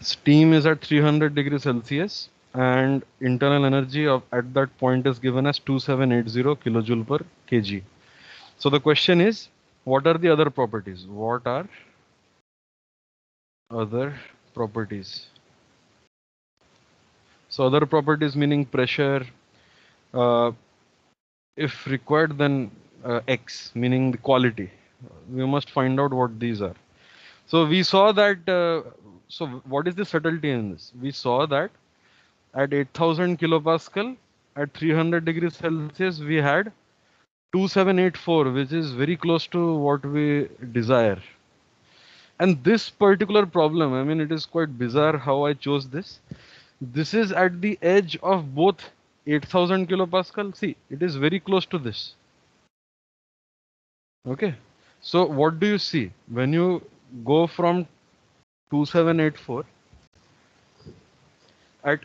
Steam is at 300 degrees Celsius and internal energy of at that point is given as 2780 kilojoule per kg. So the question is, what are the other properties? What are other properties? So other properties meaning pressure, uh, if required, then X meaning the quality. We must find out what these are. So we saw that. So what is the subtlety in this? We saw that at 8000 kilopascal at 300 degrees Celsius we had 2784, which is very close to what we desire. And this particular problem, I mean, it is quite bizarre how I chose this. This is at the edge of both 8000 kilopascal. See, it is very close to this. Okay. So what do you see when you go from 2784 at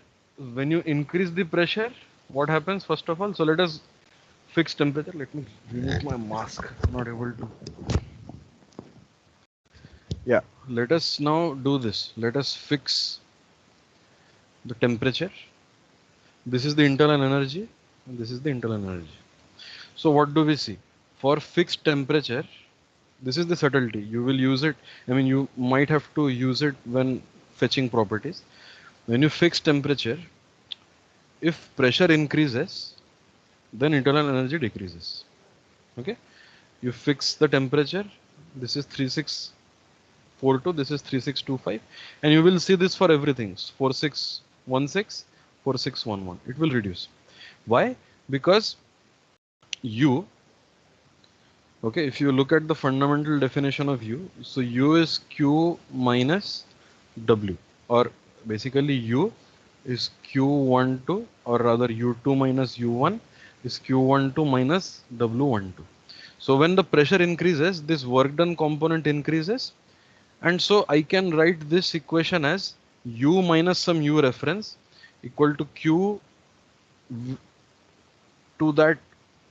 when you increase the pressure? What happens first of all? So let us fix temperature. Let me remove my mask. I'm not able to. Yeah. Let us now do this. Let us fix the temperature. This is the internal energy, and this is the internal energy. So what do we see? For fixed temperature, this is the subtlety. You will use it. I mean, you might have to use it when fetching properties. When you fix temperature, if pressure increases, then internal energy decreases. Okay. You fix the temperature. This is 3642. This is 3625, and you will see this for everything. 4616, 4611. It will reduce. Why? Because U, okay, if you look at the fundamental definition of U, so U is Q minus W, or basically U is Q12, or rather U2 minus U1 is Q12 minus W12. So when the pressure increases, this work done component increases, and so I can write this equation as U minus some U reference equal to Q to that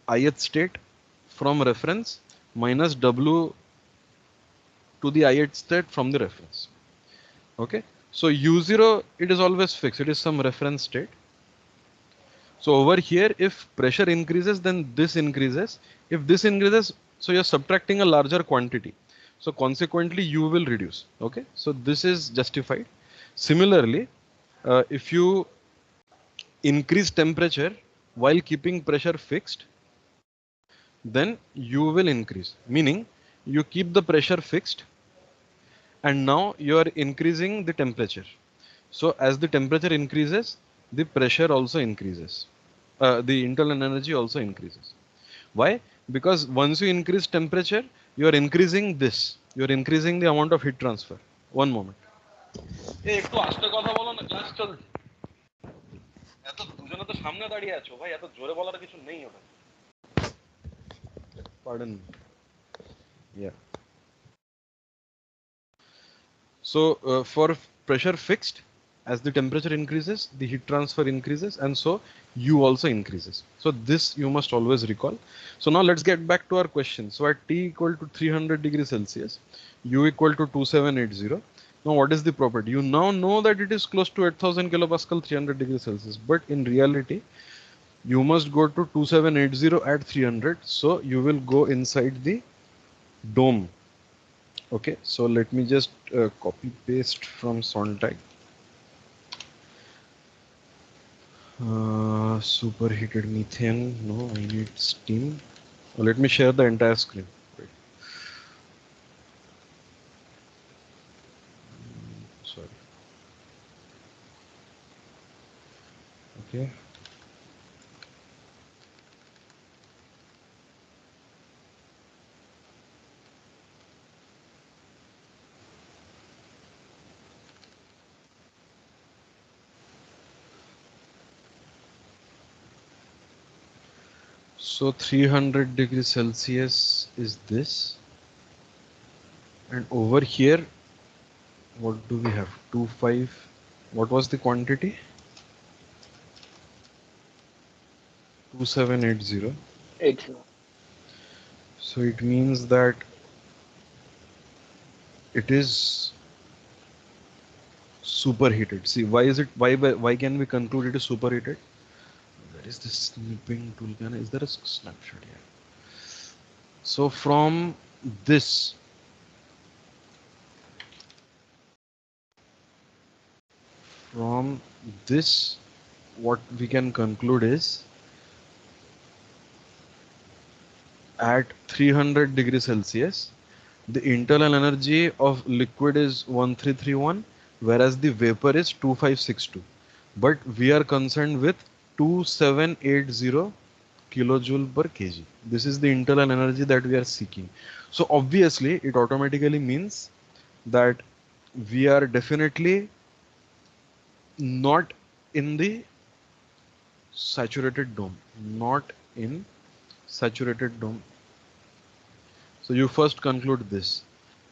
ith state from reference minus W to the ith state from the reference. Okay. So U0, it is always fixed. It is some reference state. So over here, if pressure increases, then this increases. If this increases, so you're subtracting a larger quantity. So consequently, U will reduce. Okay. So this is justified. Similarly, if you increase temperature while keeping pressure fixed, then U will increase. Meaning, you keep the pressure fixed, and now you are increasing the temperature. So as the temperature increases, the pressure also increases. The internal energy also increases. Why? Because once you increase temperature, you are increasing this. You are increasing the amount of heat transfer. One moment. এই একটু আস্তে কথা বলো না, class চলছে। এত দুজনে তো সামনে দাঁড়িয়ে আছো ভাই, এত জোরে বলার কিছু নেই ওটা। Pardon me. Yeah. So for pressure fixed, as the temperature increases, the heat transfer increases, and so U also increases. So this you must always recall. So now let's get back to our question. So at T equal to 300 degrees Celsius, U equal to 2780. Now what is the property? You now know that it is close to 8000 kilopascal 300 degrees Celsius, but in reality, you must go to 2780 at 300. So you will go inside the dome. Okay, so let me just copy paste from Sontag. Superheated methane. No, I need steam. Let me share the entire screen. Wait. Sorry. Okay. So 300 degrees Celsius is this, and over here, what do we have? 25. What was the quantity? 2780. 80. So it means that it is superheated. See, why is it, why can we conclude it is superheated? There is this snipping tool. Is there a snapshot here? So this, from this, what we can conclude is at 300 degrees Celsius, the internal energy of liquid is 1331, whereas the vapor is 2562. But we are concerned with 2780 kilojoule per kg. This is the internal energy that we are seeking. So obviously, it automatically means that we are definitely not in the saturated dome. Not in saturated dome. So you first conclude this.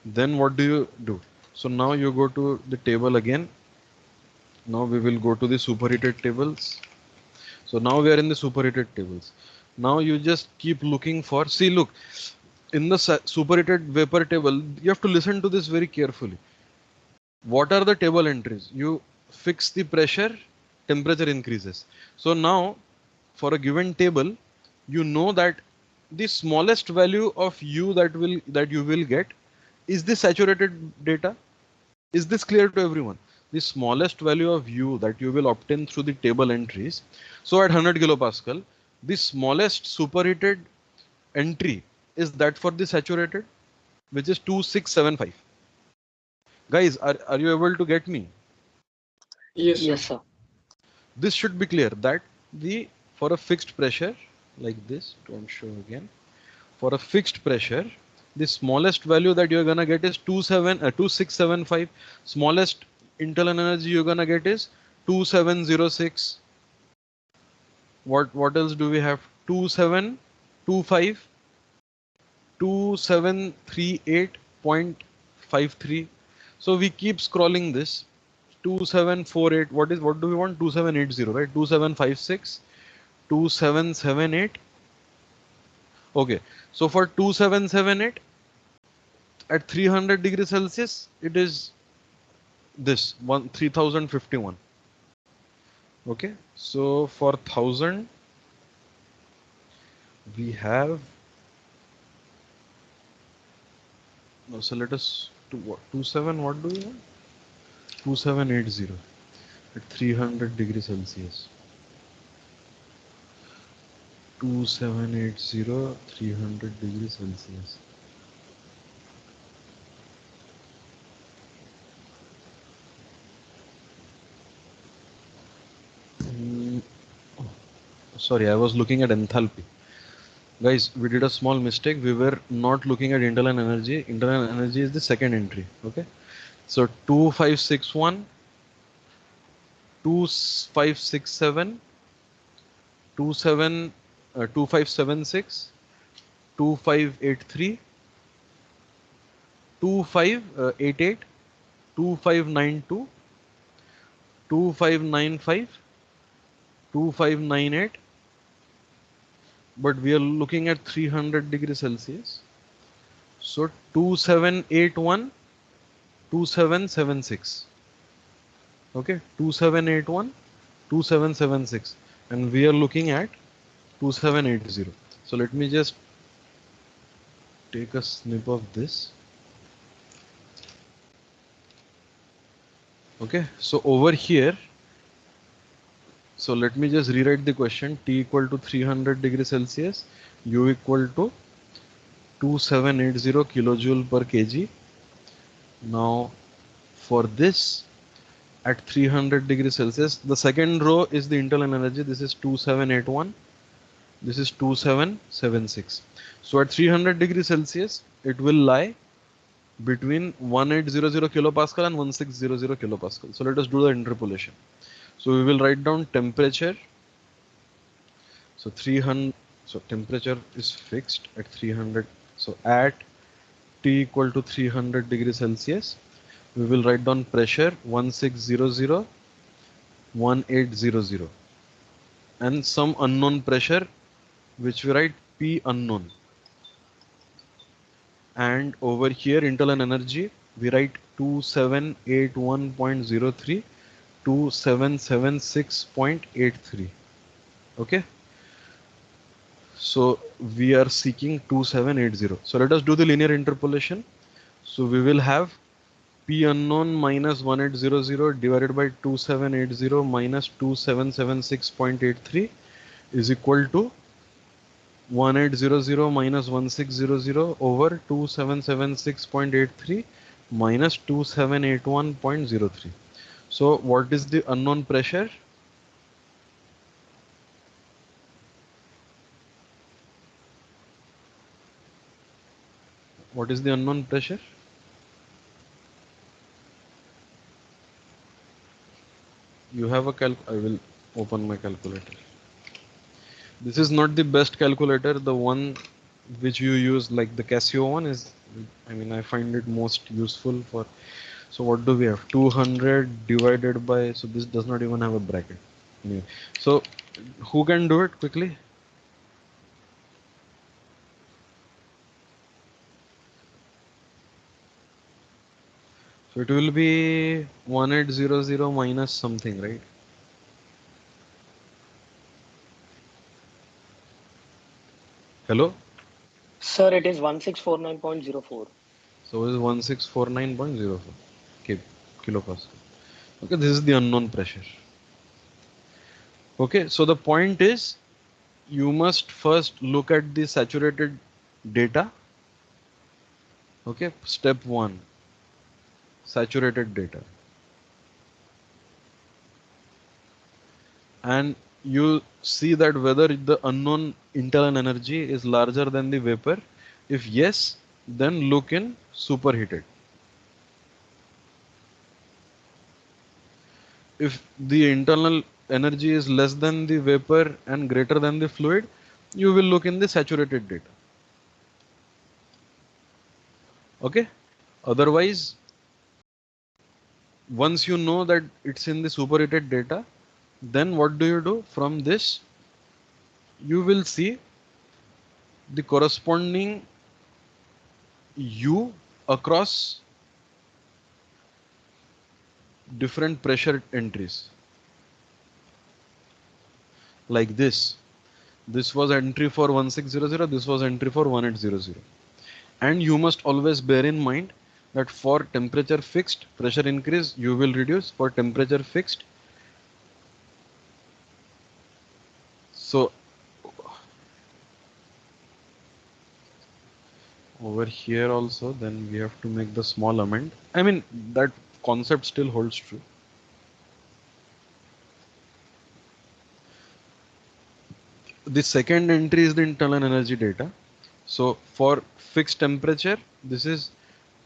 Then what do you do? So now you go to the table again. Now we will go to the superheated tables. So now we are in the superheated tables. Now you just keep looking for, see, look, in the superheated vapor table, you have to listen to this very carefully. What are the table entries? You fix the pressure, temperature increases. So now for a given table, you know that the smallest value of u that you will get is the saturated data. Is this clear to everyone? The smallest value of u that you will obtain through the table entries. So at 100 kilopascal, the smallest superheated entry is that for the saturated, which is 2675. Guys, are you able to get me? Yes, sir. Yes, sir. This should be clear that the for a fixed pressure like this, don't show again. For a fixed pressure, the smallest value that you're gonna get is 2675. Smallest internal energy you're gonna get is 2706. What else do we have? 2725, 2738.53. So we keep scrolling this. 2748. What do we want? 2780, right? 2756, 2778. Okay. So for 2778 at 300 degrees Celsius, it is this 3051. Okay. So for 1000, we have. No, so let us to what? 27. What do we want? 2780 at 300 degrees Celsius. 2780, 300 degrees Celsius. Mm, oh, sorry, I was looking at enthalpy. Guys, we did a small mistake. We were not looking at internal energy. Internal energy is the second entry. Okay. So 2561, 2567, 2576, 2583, 2588, 2592, 2595, 2598. But we are looking at 300 degrees Celsius. So 2781, 2776. Okay, 2781, 2776. And we are looking at 2780. So let me just take a snip of this. Okay, so over here, so let me just rewrite the question. T equal to 300 degrees Celsius, U equal to 2780 kilojoule per kg. Now for this at 300 degrees Celsius, the second row is the internal energy. This is 2781. This is 2776. So at 300 degrees Celsius, it will lie between 1800 kilopascal and 1600 kilopascal. So let us do the interpolation. So we will write down temperature. So 300. So temperature is fixed at 300. So at T equal to 300 degrees Celsius, we will write down pressure 1600, 1800, and some unknown pressure, which we write P unknown. And over here, internal energy We write 2781.03 to 776.83. Okay, so we are seeking 2780. So let us do the linear interpolation. So we will have P unknown minus 1800 divided by 2780 minus 2776.83 is equal to 1800 minus 1600 over 2776.83 minus 2781.03. So what is the unknown pressure? What is the unknown pressure? You have a I will open my calculator. This is not the best calculator. The one which you use, like the Casio one, is, I mean, I find it most useful for. So what do we have? 200 divided by. So this does not even have a bracket. Anyway, so who can do it quickly? So it will be 1800 minus something, right? Hello? Sir, it is 1649.04. So it is 1649.04 kilopascal. Okay, this is the unknown pressure. Okay, so the point is you must first look at the saturated data. Okay, step 1, saturated data. And you see that whether the unknown internal energy is larger than the vapor. If yes, then look in superheated. If the internal energy is less than the vapor and greater than the fluid, you will look in the saturated data. Okay, otherwise, once you know that it's in the superheated data, then what do you do? From this, you will see the corresponding U across different pressure entries, like this. This was entry for 1600, this was entry for 1800. And you must always bear in mind that for temperature fixed, pressure increase, you will reduce. For temperature fixed, so over here also, then we have to make the small amend. I mean, that concept still holds true. The second entry is the internal energy data. So for fixed temperature, this is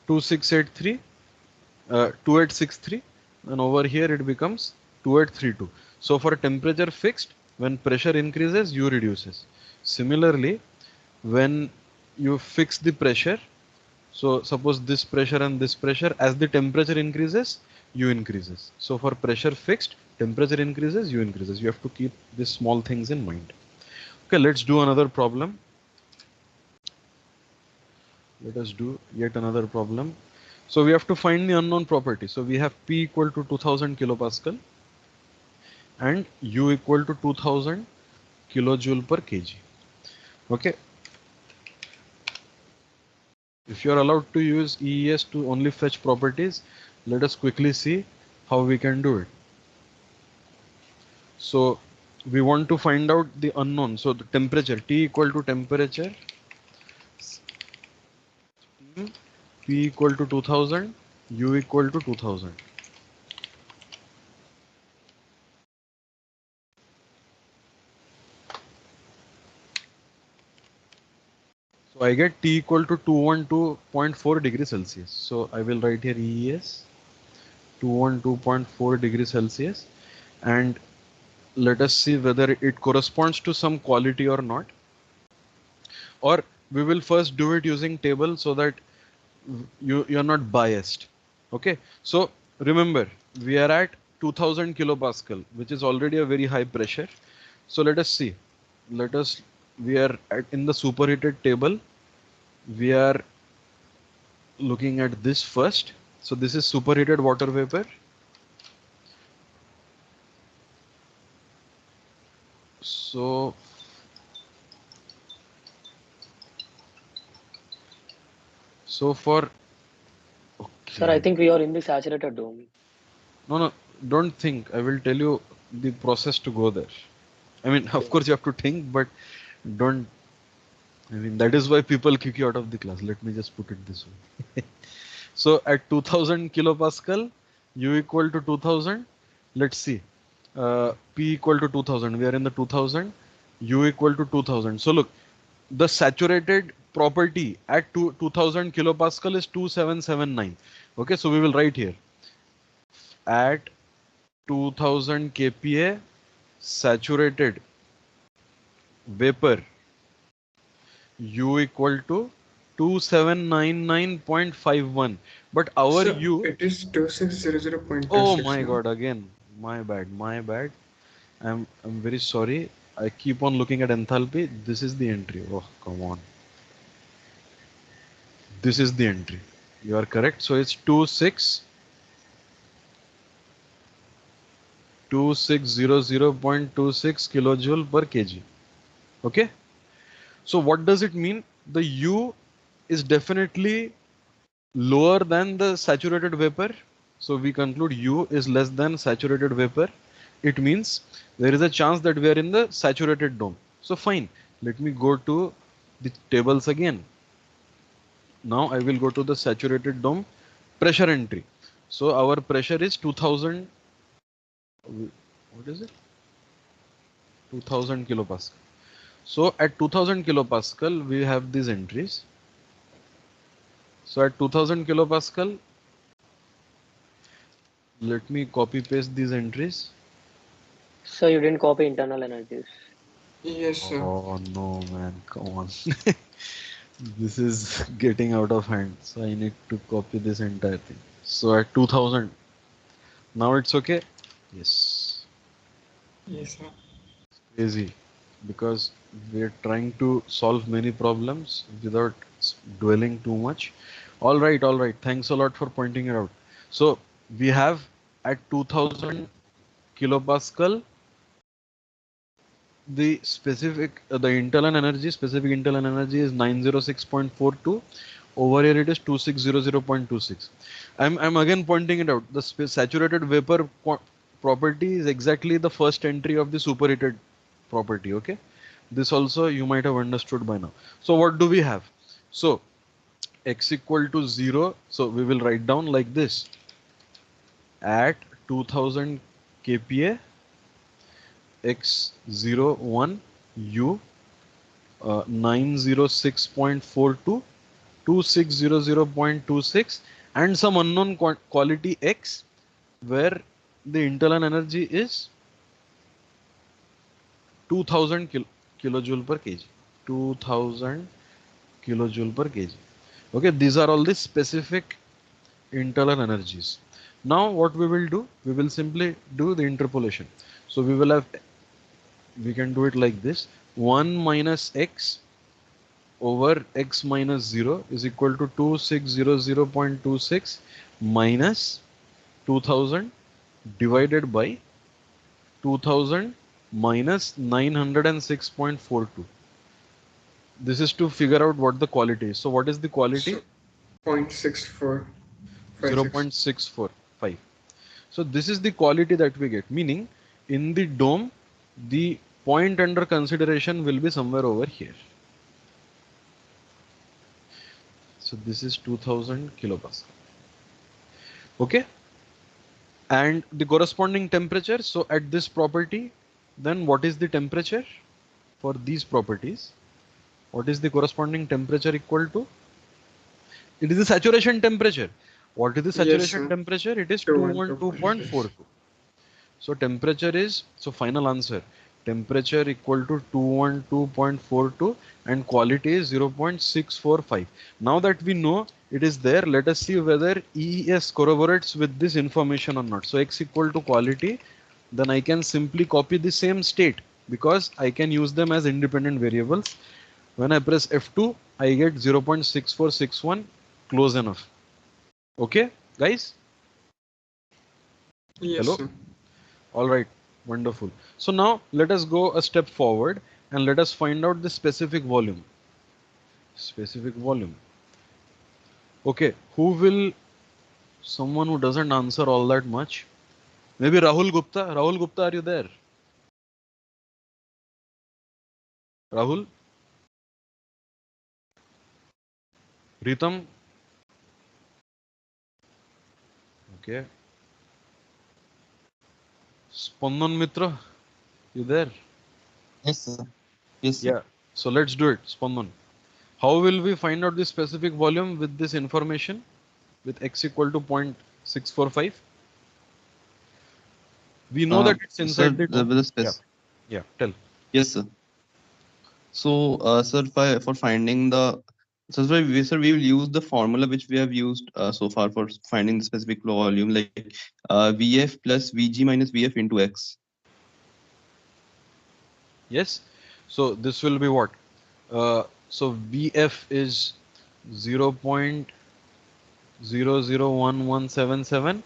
2683, 2863, and over here it becomes 2832. So for temperature fixed, when pressure increases, U reduces. Similarly, when you fix the pressure, so suppose this pressure and this pressure, as the temperature increases, U increases. So for pressure fixed, temperature increases, U increases. You have to keep these small things in mind. Okay, let's do another problem. Let us do yet another problem. So we have to find the unknown property. So we have P equal to 2000 kilopascal and U equal to 2000 kilojoule per kg. Okay. If you are allowed to use EES to only fetch properties, let us quickly see how we can do it. So we want to find out the unknown. So the temperature, T equal to temperature, P equal to 2000, U equal to 2000. So I get T equal to 212.4 degrees Celsius. So I will write here EES 212.4 degrees Celsius, and let us see whether it corresponds to some quality or not. Or we will first do it using table so that you're not biased. Okay, so remember we are at 2000 kilopascal, which is already a very high pressure. So let us see. Let us we are in the superheated table. We are looking at this first. So this is superheated water vapor. So for Sir, I okay. think we are in the saturated dome. No, don't think. I will tell you the process to go there. I mean, of Okay. course you have to think, but don't. I mean, that is why people kick you out of the class. Let me just put it this way. So at 2000 kilopascal, U equal to 2000. Let's see. P equal to 2000. We are in the 2000. U equal to 2000. So look, the saturated property at 2000 kilopascal is 2779. Okay, so we will write here at 2000 kPa saturated vapor U equal to 2799.51. But our So U, it is oh 2600.26 my now. god, again, my bad. I'm very sorry. I keep on looking at enthalpy. This is the entry. Oh, come on. This is the entry. You are correct. So it's 2600.26 kilojoule per kg. Okay. So what does it mean? The U is definitely lower than the saturated vapor. So we conclude U is less than saturated vapor. It means there is a chance that we are in the saturated dome. So fine. Let me go to the tables again. Now I will go to the saturated dome pressure entry. So our pressure is 2000. What is it? 2000 kilopascal. So at 2000 kilopascal, we have these entries. So at 2000 kilopascal, let me copy paste these entries. So you didn't copy internal energies. Yes, sir. Oh no, man, come on. This is getting out of hand. So I need to copy this entire thing. So at 2000, now it's okay. Yes, Yes, sir. crazy because we're trying to solve many problems without dwelling too much. All right. Thanks a lot for pointing it out. So we have at 2000 kilopascal the specific the internal energy specific internal energy is 906.42. Over here it is 2600.26. I'm again pointing it out. The saturated vapor property is exactly the first entry of the superheated property. Okay, this also you might have understood by now. So what do we have? So x equal to 0. So we will write down like this: at 2000 kPa x01 u 906.42 2600.26 and some unknown quality x where the internal energy is 2000 kilojoule per kg. 2000 kilojoule per kg. Okay, these are all the specific internal energies. Now what we will do, we will simply do the interpolation. So we will have, we can do it like this: 1 minus x over x minus 0 is equal to 2600.26 minus 2000 divided by 2000 minus 906.42. This is to figure out what the quality is. So what is the quality? So 0.6456. 0.645. So this is the quality that we get, meaning in the dome the point under consideration will be somewhere over here. So this is 2000 kilopascal. Okay, and the corresponding temperature. So at this property, then what is the temperature for these properties? What is the corresponding temperature equal to? It is the saturation temperature. What is the Yes, saturation sir. temperature? It is 212.6. 212.42. So temperature is, so final answer, temperature equal to 212.42 and quality is 0.645. Now that we know it is there, let us see whether EES corroborates with this information or not. So x equal to quality, then I can simply copy the same state because I can use them as independent variables. When I press F2, I get 0.6461, close enough. Okay. Guys, Yes, hello? sir. All right, wonderful. So now let us go a step forward and let us find out the specific volume. Specific volume. Okay, who will, someone who doesn't answer all that much? Maybe Rahul Gupta. Rahul Gupta, are you there? Rahul? Ritam? Okay. Spandan Mitra, you there? Yes, sir. Yes, sir. Yeah. So let's do it, Spandan. How will we find out the specific volume with this information? With x equal to 0.645? We know that it's Sir, inside the dome. with the Yeah. Yeah. Tell. yes, sir. So, sir, for finding the, so sir, we will use the formula which we have used so far for finding the specific volume, like VF plus VG minus VF into X. Yes. So this will be what? So VF is 0.001177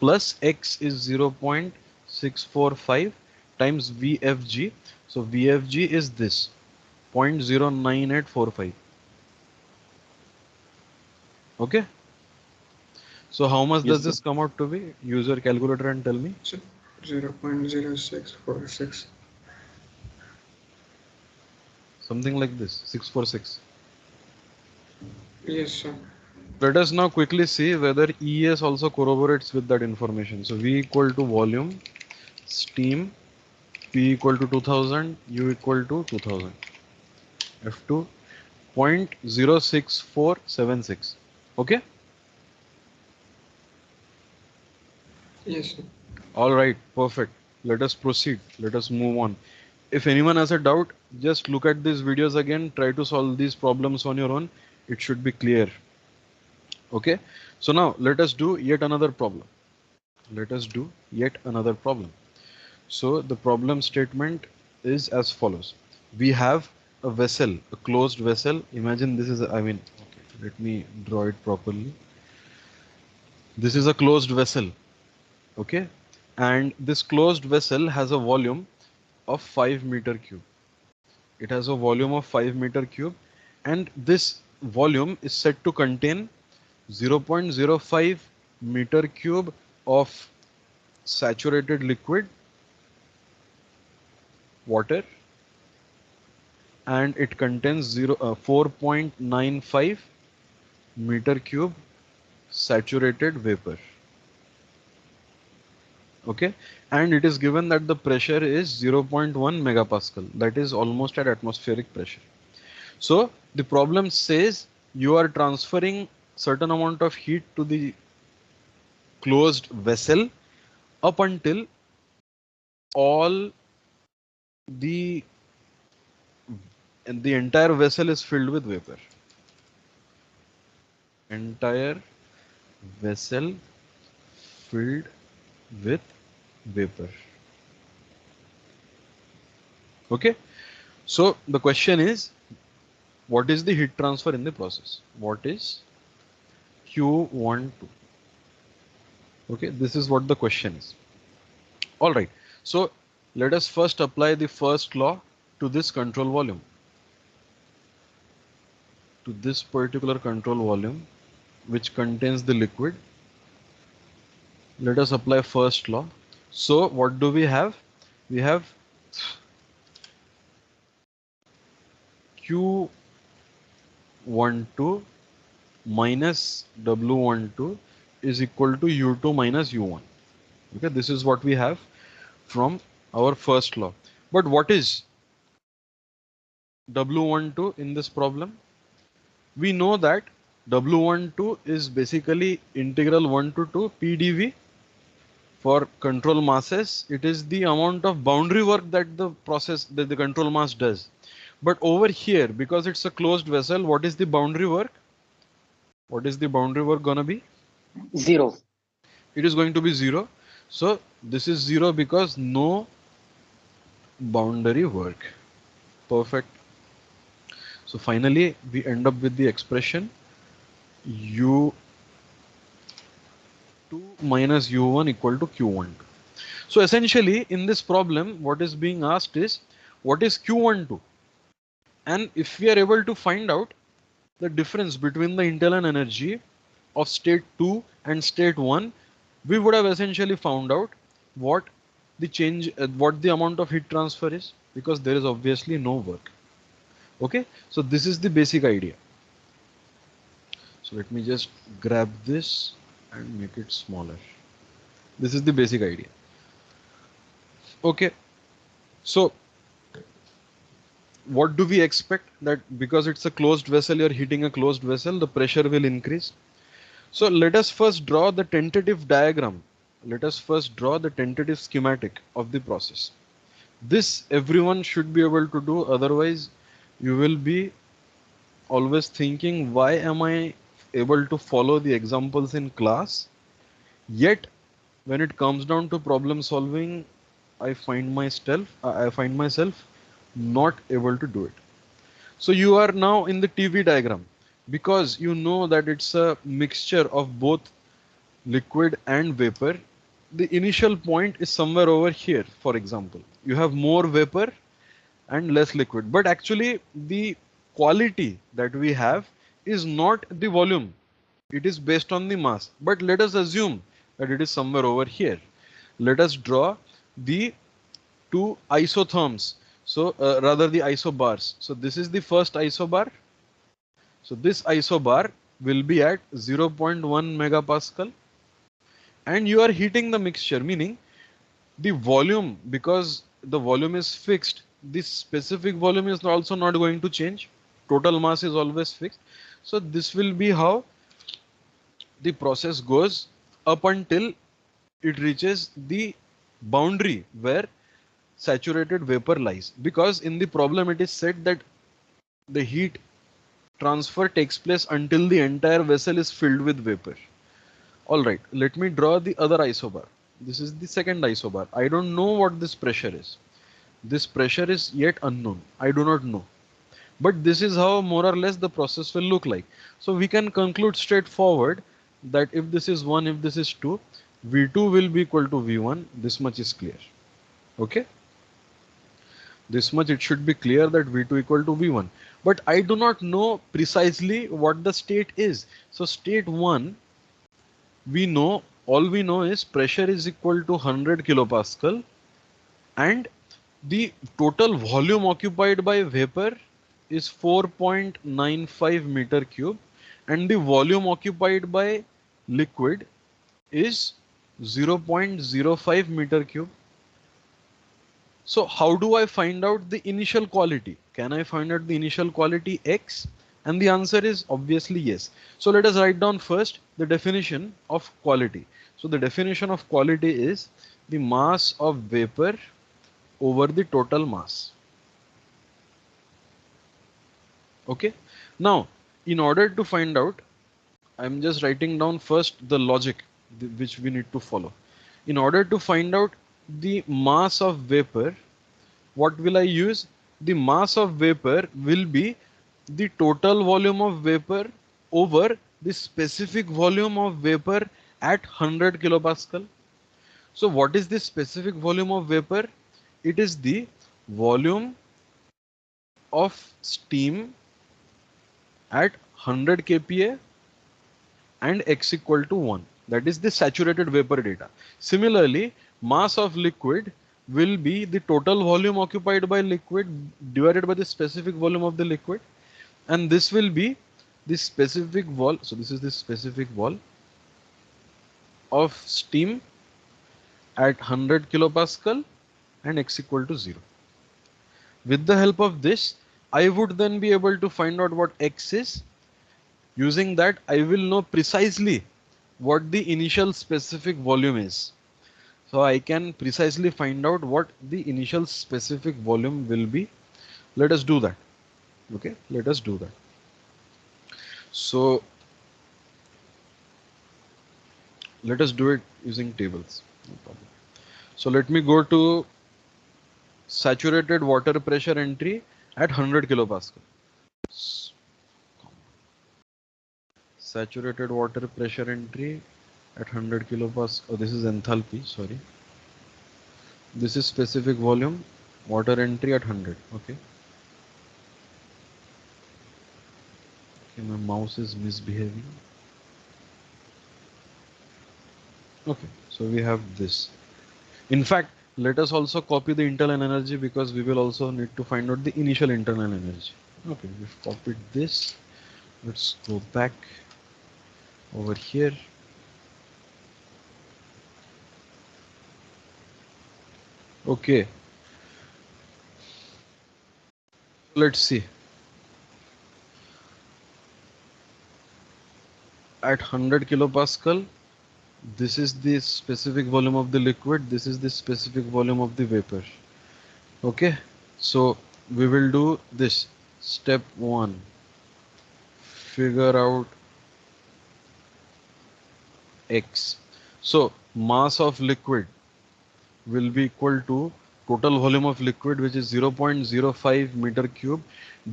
plus X is 0.645 times VFG. So VFG is this 0.09845. Okay. So how much Yes, does sir. this come out to be? Use your calculator and tell me. So 0.0646. Something like this 646. Yes, sir. Let us now quickly see whether ES also corroborates with that information. So V equal to volume, steam, P equal to 2000, U equal to 2000. F2 0.06476. Okay. Yes, sir. All right. Perfect. Let us proceed. Let us move on. If anyone has a doubt, just look at these videos again. Try to solve these problems on your own. It should be clear. Okay. So now let us do yet another problem. Let us do yet another problem. So the problem statement is as follows. We have a vessel, a closed vessel. Imagine this is, okay, let me draw it properly. This is a closed vessel, okay? And this closed vessel has a volume of 5 meter cube. It has a volume of 5 meter cube, and this volume is said to contain 0.05 meter cube of saturated liquid water, and it contains 4.95 meter cube saturated vapor. Okay, and it is given that the pressure is 0.1 megapascal, that is almost at atmospheric pressure. So the problem says you are transferring certain amount of heat to the closed vessel up until all the the entire vessel is filled with vapor. Entire vessel filled with vapor. Okay, so the question is, what is the heat transfer in the process? What is Q12? Okay, this is what the question is. All right, so let us first apply the first law to this control volume, to this particular control volume which contains the liquid. Let us apply first law. So what do we have? We have Q12 minus W12 is equal to U2 minus U1. Okay, this is what we have from our first law. But what is W12 in this problem? We know that W12 is basically integral 1 to 2 PdV. For control masses, it is the amount of boundary work that the control mass does. But over here, because it's a closed vessel, what is the boundary work? What is the boundary work gonna be? 0. It is going to be 0. So this is 0 because no boundary work. Perfect. So finally, we end up with the expression U minus u1 equal to q12. So essentially in this problem, what is being asked is what is q12? And if we are able to find out the difference between the internal energy of state 2 and state 1, we would have essentially found out what the change, what the amount of heat transfer is, because there is obviously no work. Okay, so this is the basic idea. So let me just grab this and make it smaller. This is the basic idea. Okay, so what do we expect? That because it's a closed vessel, you're heating a closed vessel, the pressure will increase. So let us first draw the tentative diagram. Let us first draw the tentative schematic of the process. This everyone should be able to do, otherwise you will be always thinking, why am I able to follow the examples in class, yet when it comes down to problem solving, I find myself not able to do it. So you are now in the TV diagram, because you know that it's a mixture of both liquid and vapor. The initial point is somewhere over here. For example, you have more vapor and less liquid, but actually the quality that we have is not the volume, it is based on the mass. But let us assume that it is somewhere over here. Let us draw the two isotherms, so rather the isobars. So this is the first isobar. So this isobar will be at 0.1 megapascal, and you are heating the mixture, meaning the volume, because the volume is fixed, this specific volume is also not going to change. Total mass is always fixed. So this will be how the process goes up until it reaches the boundary where saturated vapor lies, because in the problem it is said that the heat transfer takes place until the entire vessel is filled with vapor. All right, let me draw the other isobar. This is the second isobar. I don't know what this pressure is. This pressure is yet unknown. I do not know. But this is how more or less the process will look like. So we can conclude straightforward that if this is 1, if this is 2, V2 will be equal to V1. This much is clear. Okay. This much it should be clear that V2 equal to V1. But I do not know precisely what the state is. So state 1, we know, all we know is pressure is equal to 100 kilopascal, and the total volume occupied by vapor is 4.95 meter cube, and the volume occupied by liquid is 0.05 meter cube. So how do I find out the initial quality? Can I find out the initial quality X? And the answer is obviously yes. So let us write down first the definition of quality. So the definition of quality is the mass of vapor over the total mass. Okay. Now, in order to find out, I'm just writing down first the logic which we need to follow. In order to find out the mass of vapor, what will I use? The mass of vapor will be the total volume of vapor over the specific volume of vapor at 100 kilopascal. So what is the specific volume of vapor? It is the volume of steam at 100 kPa and x equal to 1. That is the saturated vapor data. Similarly, mass of liquid will be the total volume occupied by liquid divided by the specific volume of the liquid, and this will be the specific vol. So this is the specific vol of steam at 100 kilopascal and x equal to 0. With the help of this, I would then be able to find out what x is. Using that, I will know precisely what the initial specific volume is. So I can precisely find out what the initial specific volume will be. Let us do that. Okay, let us do that. So let us do it using tables. No problem. So let me go to saturated water pressure entry at 100 kilopascal. Saturated water pressure entry at 100 kilopascal. Oh, this is enthalpy, sorry. This is specific volume, water entry at 100. Okay. Okay, my mouse is misbehaving. Okay, so we have this. In fact, let us also copy the internal energy because we will also need to find out the initial internal energy. Okay, we've copied this. Let's go back over here. Okay, let's see. At 100 kilopascal, this is the specific volume of the liquid. This is the specific volume of the vapor. Okay, so we will do this. Step 1. Figure out X. So mass of liquid will be equal to total volume of liquid, which is 0.05 meter cube,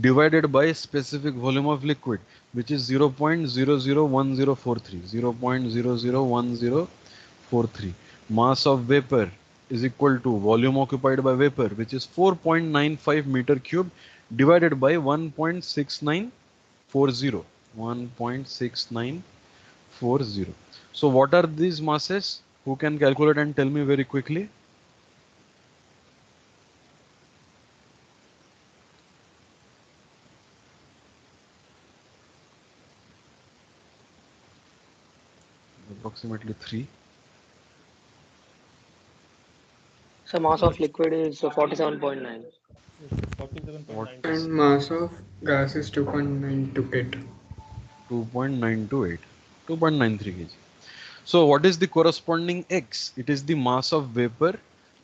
divided by specific volume of liquid, which is 0.001043. 0.001043. Mass of vapor is equal to volume occupied by vapor, which is 4.95 meter cube, divided by 1.6940. 1.6940. So what are these masses? Who can calculate and tell me very quickly? Approximately 3. So mass of liquid is 47.9. What? And mass of gas is 2.928. 2.928. 2.93 kg. So what is the corresponding X? It is the mass of vapor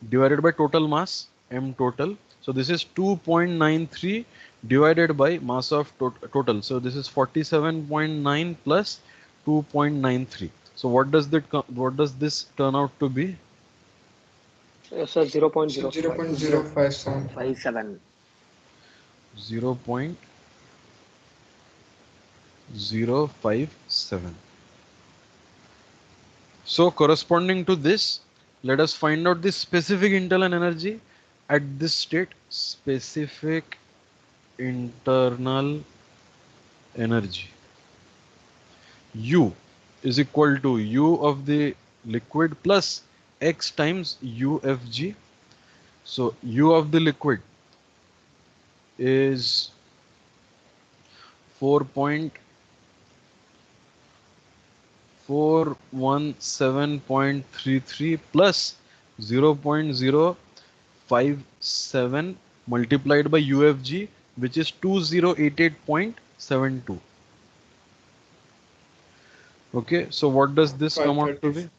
divided by total mass, M total. So this is 2.93 divided by mass of total. So this is 47.9 plus 2.93. So what does this turn out to be? So So 0.057. 0.057. 0.057. So corresponding to this, let us find out the specific internal energy at this state. Specific internal energy. U is equal to U of the liquid plus X times UFG. So U of the liquid is 4.417.33 plus 0.057 multiplied by UFG, which is 2088.72. Okay, so what does this come out to 530, be?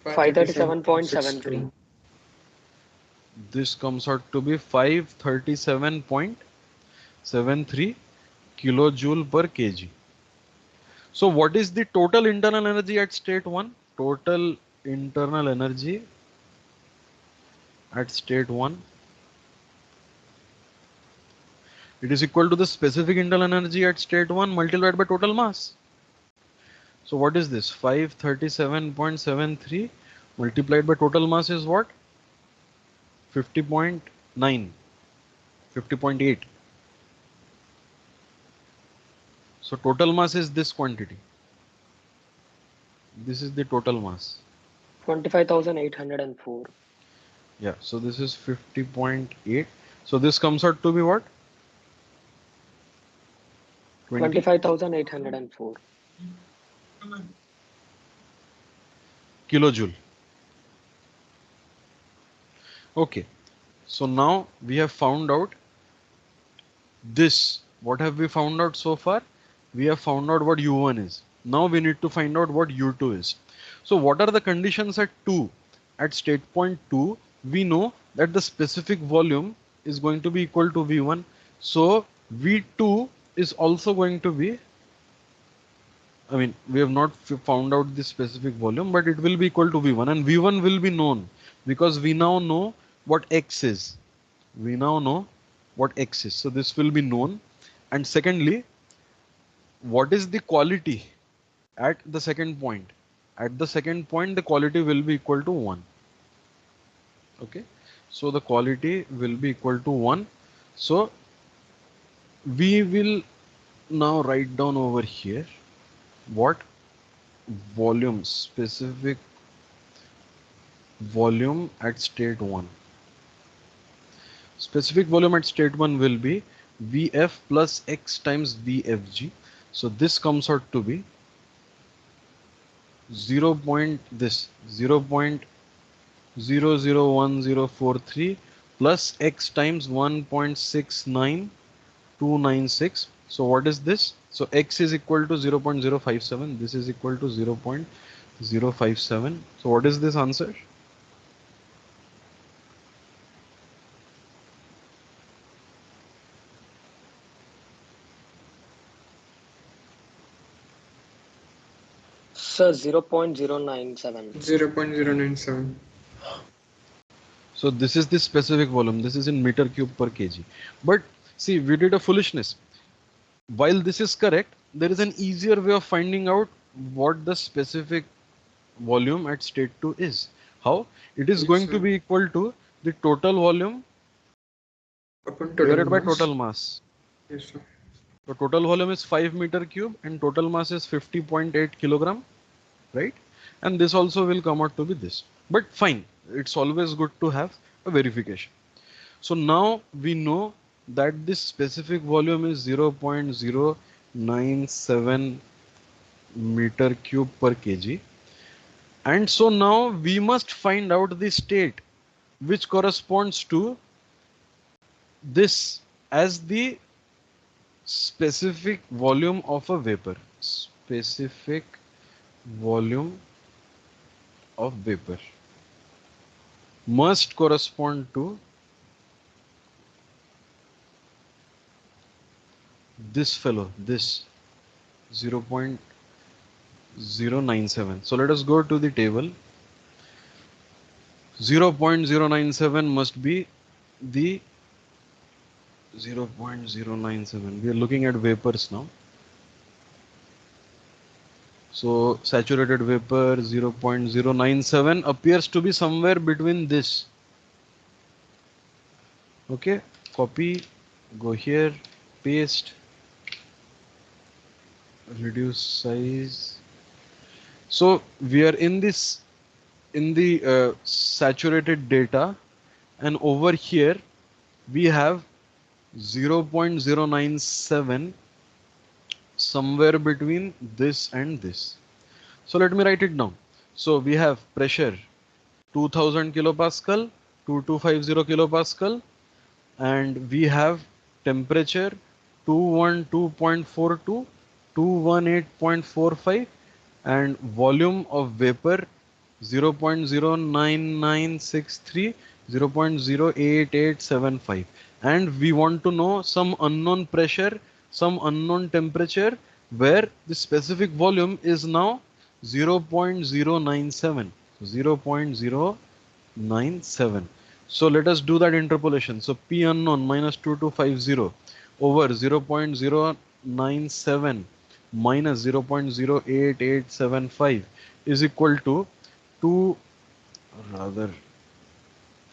537.73. 537.62. This comes out to be 537.73 kilojoule per kg. So what is the total internal energy at state 1? Total internal energy at state 1, it is equal to the specific internal energy at state 1 multiplied by total mass. So what is this? 537.73 multiplied by total mass is what? 50.9, 50.8. So total mass is this quantity. This is the total mass. 25,804. Yeah, so this is 50.8. So this comes out to be what? 20 25,804. kilojoule. Okay, so now we have found out this. What have we found out so far? We have found out what U1 is. Now we need to find out what U2 is. So what are the conditions at 2? At state point 2, we know that the specific volume is going to be equal to V1. So V2 is also going to be, I mean, we have not found out the specific volume, but it will be equal to V1, and V1 will be known because we now know what X is. We now know what X is. So this will be known. And secondly, what is the quality at the second point? At the second point, the quality will be equal to 1. Okay, so the quality will be equal to 1. So we will now write down over here what volume, specific volume at state 1. Specific volume at state 1 will be Vf plus x times Vfg. So this comes out to be 0. This 0.001043 plus x times 1.69296. So what is this? So x is equal to 0.057. This is equal to 0.057. So what is this answer? Sir, 0.097. 0.097. So this is the specific volume. This is in meter cube per kg. But see, we did a foolishness. While this is correct, there is an easier way of finding out what the specific volume at state 2 is. How? It is Yes, going to sir. be equal to the total volume Upon total divided by mass. total mass. Yes, sir. So total volume is 5 meter cube and total mass is 50.8 kilogram, right? And this also will come out to be this. But fine, it's always good to have a verification. So now we know that this specific volume is 0.097 meter cube per kg. And so now we must find out the state which corresponds to this as the specific volume of a vapor. Specific volume of vapor must correspond to this fellow, this 0.097. So let us go to the table. 0.097 must be the 0.097. We are looking at vapors now. So saturated vapor 0.097 appears to be somewhere between this. Okay, copy, go here, paste, reduce size. So we are in this, in the saturated data, and over here we have 0.097 somewhere between this and this. So let me write it down. So we have pressure 2000 kilopascal, 2250 kilopascal, and we have temperature 212.42, 218.45, and volume of vapor 0.09963, 0.08875, and we want to know some unknown pressure, some unknown temperature, where the specific volume is now 0.097. 0.097. So let us do that interpolation. So P unknown minus 2250 over 0.097 minus 0.08875 is equal to 2, rather,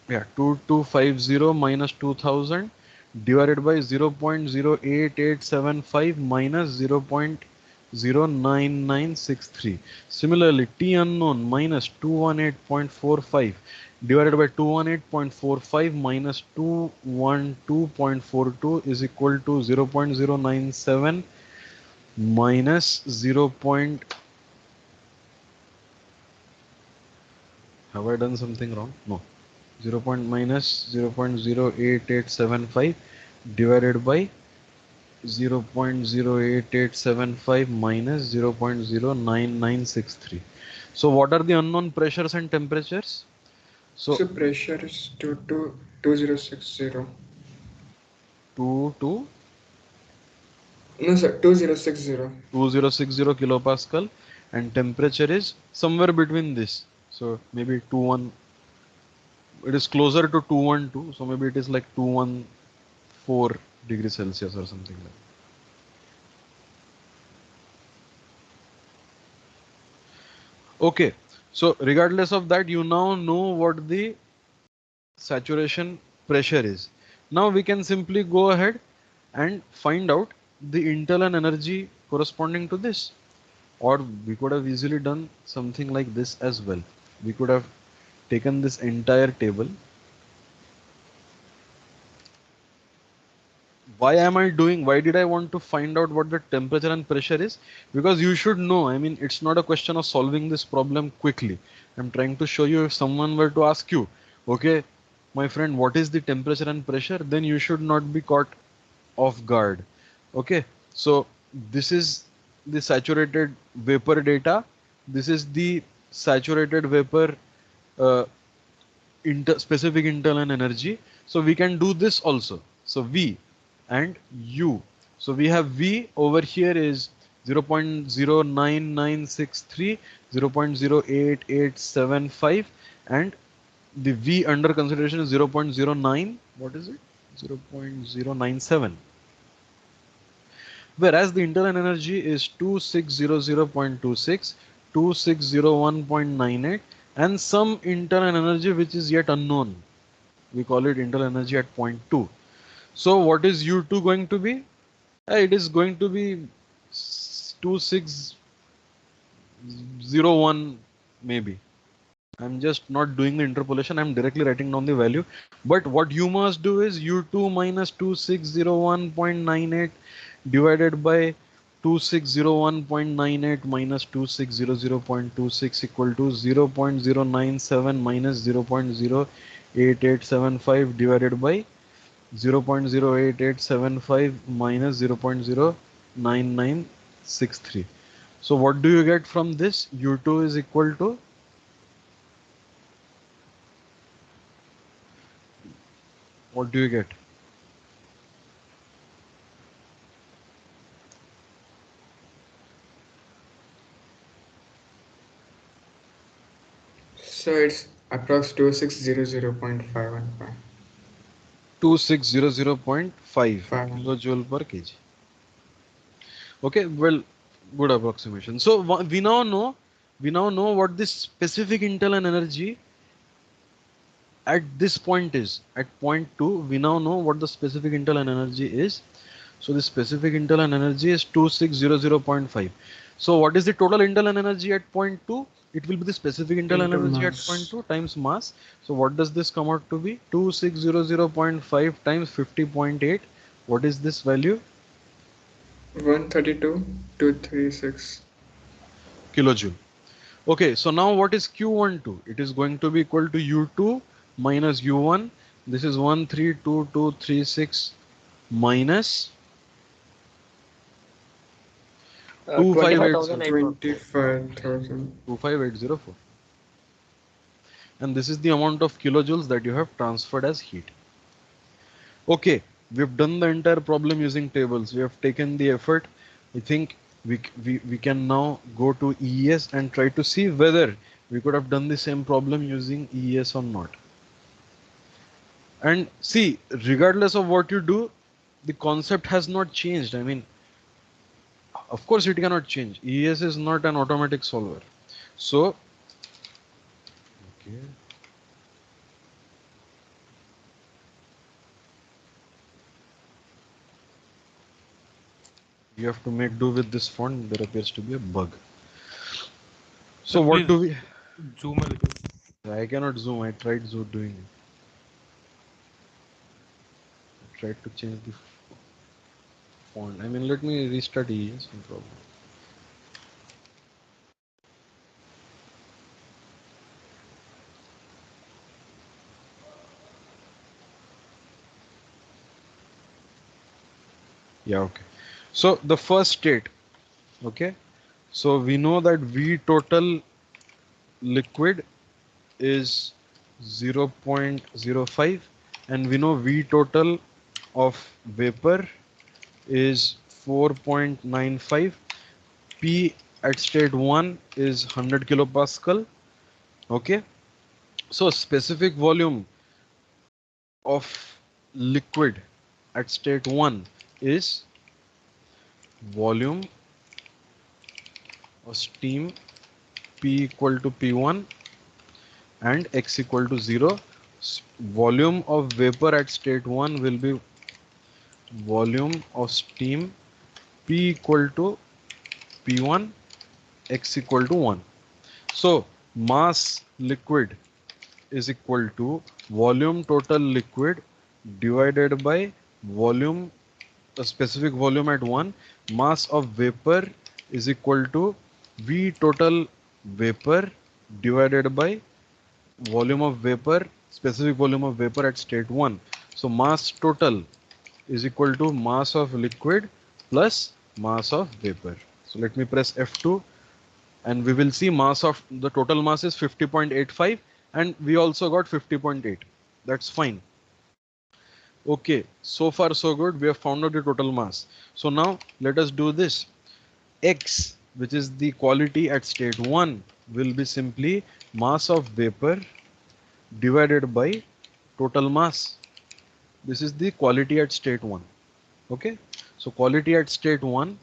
yeah, 2250 minus 2000 divided by 0.08875 minus 0.09963. Similarly, T unknown minus 218.45 divided by 218.45 minus 212.42 is equal to 0.097 minus 0. Have I done something wrong? No. 0. Minus 0.08875 divided by 0.08875 minus 0.09963. So what are the unknown pressures and temperatures? So So pressure is 2060. 2 to No, sir, 2060. 2060 kilopascal, and temperature is somewhere between this. So maybe 21, it is closer to 212, so maybe it is like 214 degrees Celsius or something like that. Okay, so regardless of that, you now know what the saturation pressure is. Now we can simply go ahead and find out the internal energy corresponding to this. Or we could have easily done something like this as well. We could have taken this entire table. Why did I want to find out what the temperature and pressure is? Because you should know, I mean, it's not a question of solving this problem quickly. I'm trying to show you, if someone were to ask you, okay, my friend, what is the temperature and pressure? Then you should not be caught off guard. Okay, so this is the saturated vapor data. This is the saturated vapor uh, specific internal energy. So we can do this also. So V and U. So we have V over here is 0.09963, 0.08875, and the V under consideration is 0.09. What is it? 0.097. Whereas the internal energy is 2600.26, 2601.98, and some internal energy which is yet unknown. We call it internal energy at point 2. So what is U2 going to be? It is going to be 2601 maybe. I'm just not doing the interpolation, I'm directly writing down the value. But what you must do is U2 minus 2601.98 divided by 2601.98 minus 2600.26 equal to 0.097 minus 0.08875 divided by 0.08875 minus 0.09963. So what do you get from this? U2 is equal to, what do you get? So it's approx 2600.515. 2600.5 5. kilojoule per kg. Okay, well, good approximation. So we now know what this specific internal energy at this point is. At point 2, we now know what the specific internal energy is. So the specific internal energy is 2600.5. So what is the total internal energy at point 2? It will be the specific internal Into energy at point mass. 2 times mass. So what does this come out to be? 2600.5 times 50.8. What is this value? 132,236. Kilojoule. Okay, so now what is Q12? It is going to be equal to U2 minus U1. This is 132236 minus 2584. 25,804. 25,000. 25804. And this is the amount of kilojoules that you have transferred as heat. Okay, we've done the entire problem using tables. We have taken the effort. I think we can now go to EES and try to see whether we could have done the same problem using EES or not. And see, regardless of what you do, the concept has not changed. I mean, of course it cannot change. EES is not an automatic solver. So, okay, you have to make do with this font. There appears to be a bug. So Sir, what please do we? zoom a little. I cannot zoom. I tried doing it. I tried to change the font. I mean, let me restart EES. No problem. Yeah, okay. So the first state, okay. So we know that V total liquid is 0.05, and we know V total of vapor is 4.95. P at state 1 is 100 kilopascal. Okay. So specific volume of liquid at state 1 is volume of steam P equal to P1 and X equal to 0. Volume of vapor at state 1 will be volume of steam P equal to P1, X equal to 1. So mass liquid is equal to volume total liquid divided by volume, a specific volume at 1. Mass of vapor is equal to V total vapor divided by volume of vapor, specific volume of vapor at state 1. So mass total is equal to mass of liquid plus mass of vapor. So let me press F2 and we will see mass of the total mass is 50.85 and we also got 50.8. That's fine. Okay, so far so good. We have found out the total mass. So now let us do this. X, which is the quality at state 1, will be simply mass of vapor divided by total mass. This is the quality at state 1. Okay, so quality at state 1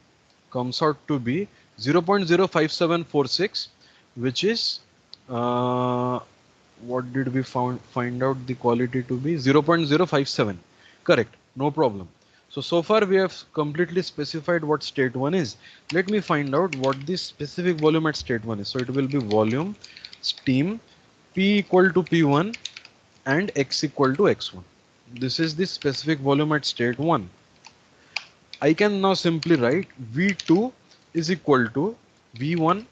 comes out to be 0.05746, which is what did we find out the quality to be? 0.057. Correct, no problem. So far we have completely specified what state 1 is. Let me find out what the specific volume at state 1 is. So it will be volume steam P equal to P1 and X equal to X1. This is the specific volume at state 1. I can now simply write V2 is equal to V1.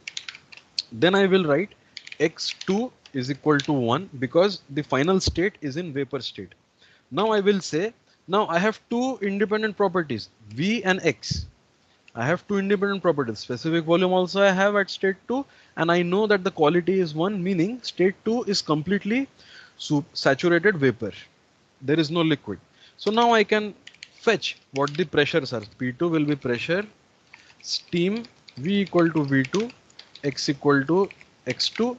Then I will write X2 is equal to 1 because the final state is in vapor state. Now I will say, now I have two independent properties, V and X. I have two independent properties. Specific volume also I have at state 2 and I know that the quality is 1, meaning state 2 is completely saturated vapor. There is no liquid. So now I can fetch what the pressures are. P2 will be pressure, steam V equal to V2, X equal to X2.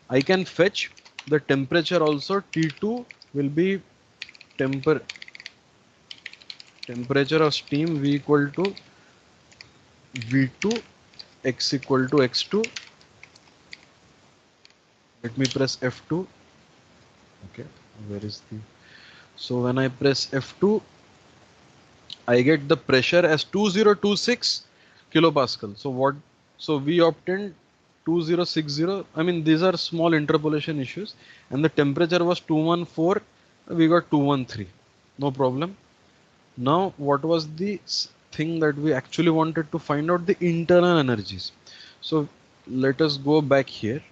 I can fetch the temperature also. T2 will be temperature of steam V equal to V2, X equal to X2. Let me press F2. Okay, where is the... So when I press F2, I get the pressure as 2026 kilopascal. So what? So we obtained 2060. I mean, these are small interpolation issues, and the temperature was 214. We got 213. No problem. Now, what was the thing that we actually wanted to find out? The internal energies. So let us go back here.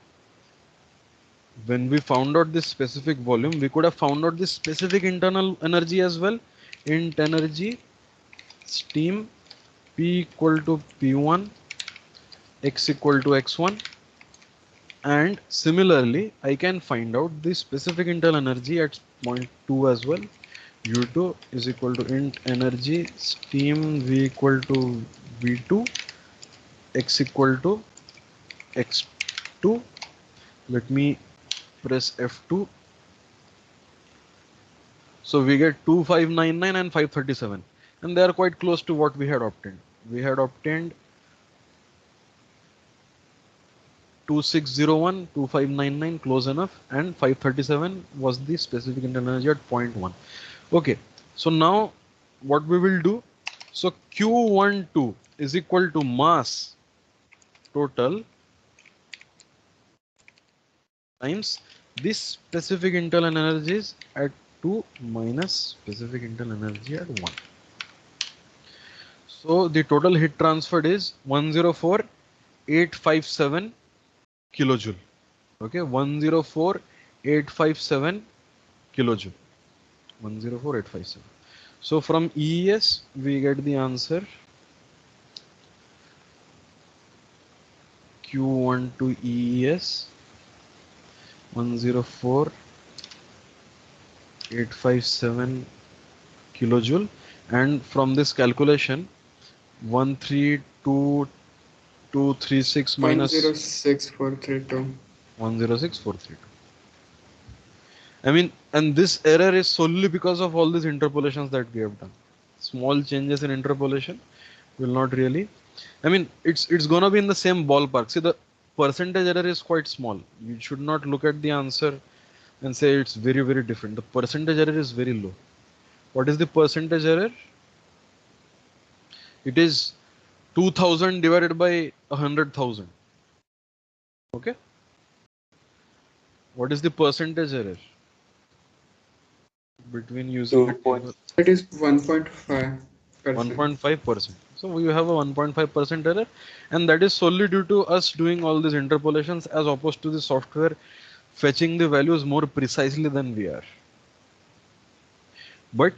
When we found out this specific volume, we could have found out this specific internal energy as well. Int energy steam P equal to P1, X equal to X1, and similarly I can find out the specific internal energy at point 2 as well. U2 is equal to int energy steam V equal to V2, X equal to X2. Let me press F2. So we get 2599 and 537, and they are quite close to what we had obtained. We had obtained 2601, 2599, close enough, and 537 was the specific internal energy at point 1. Okay, so now what we will do, so Q12 is equal to mass total times this specific internal energies at 2 minus specific internal energy at 1. So the total heat transferred is 104,857 kilojoule. Okay, 104,857 kilojoule. 104,857. So from EES we get the answer Q1 to EES 104,857 kilojoule, and from this calculation 132,236 minus 106,432. 106,432. I mean, and this error is solely because of all these interpolations that we have done. Small changes in interpolation will not really, I mean, it's gonna be in the same ballpark. See, percentage error is quite small. You should not look at the answer and say it's very, very different. The percentage error is very low. What is the percentage error? It is 2000 divided by 100,000. Okay. What is the percentage error between using a table? That is 1.5%. 1.5%. So you have a 1.5% error, and that is solely due to us doing all these interpolations as opposed to the software fetching the values more precisely than we are. But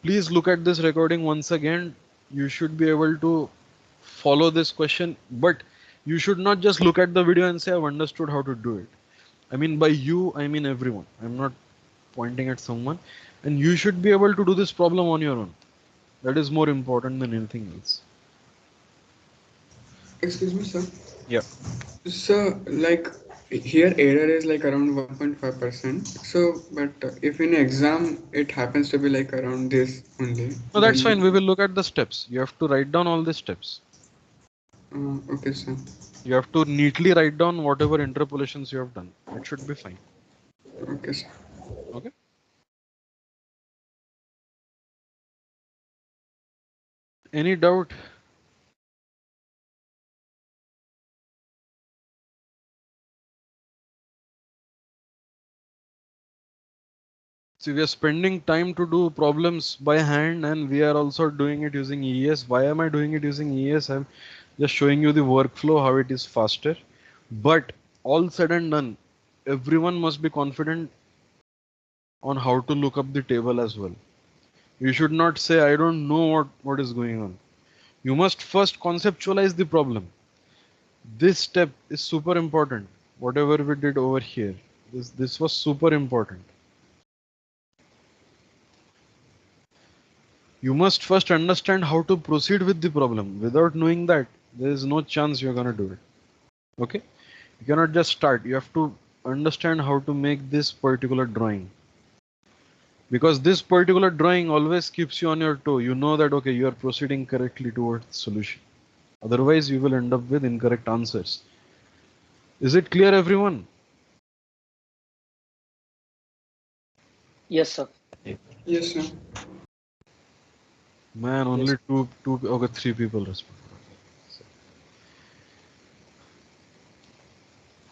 please look at this recording once again. You should be able to follow this question, but you should not just look at the video and say I've understood how to do it. I mean, by you, I mean everyone. I'm not pointing at someone, and you should be able to do this problem on your own. That is more important than anything else. Excuse me, sir. Yeah. So, like here, error is like around 1.5%. So, but if in exam it happens to be like around this only, No, that's then fine. We will look at the steps. You have to write down all the steps. okay, sir. You have to neatly write down whatever interpolations you have done. It should be fine. Okay, sir. Okay. Any doubt? See, we are spending time to do problems by hand, and we are also doing it using ES. Why am I doing it using ES? I'm just showing you the workflow, how it is faster. But all said and done, everyone must be confident on how to look up the table as well. You should not say, I don't know what is going on. You must first conceptualize the problem. This step is super important. Whatever we did over here, this was super important. You must first understand how to proceed with the problem. Without knowing that, there is no chance you're gonna do it. Okay? You cannot just start. You have to understand how to make this particular drawing. Because this particular drawing always keeps you on your toe. You know that okay, you are proceeding correctly towards the solution. Otherwise, you will end up with incorrect answers. Is it clear, everyone? Yes, sir. Yes, sir. Man, only okay, three people respond.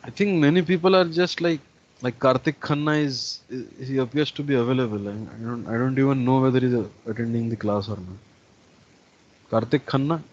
I think many people are just like Karthik Khanna is he appears to be available. I don't even know whether he's attending the class or not. Karthik Khanna.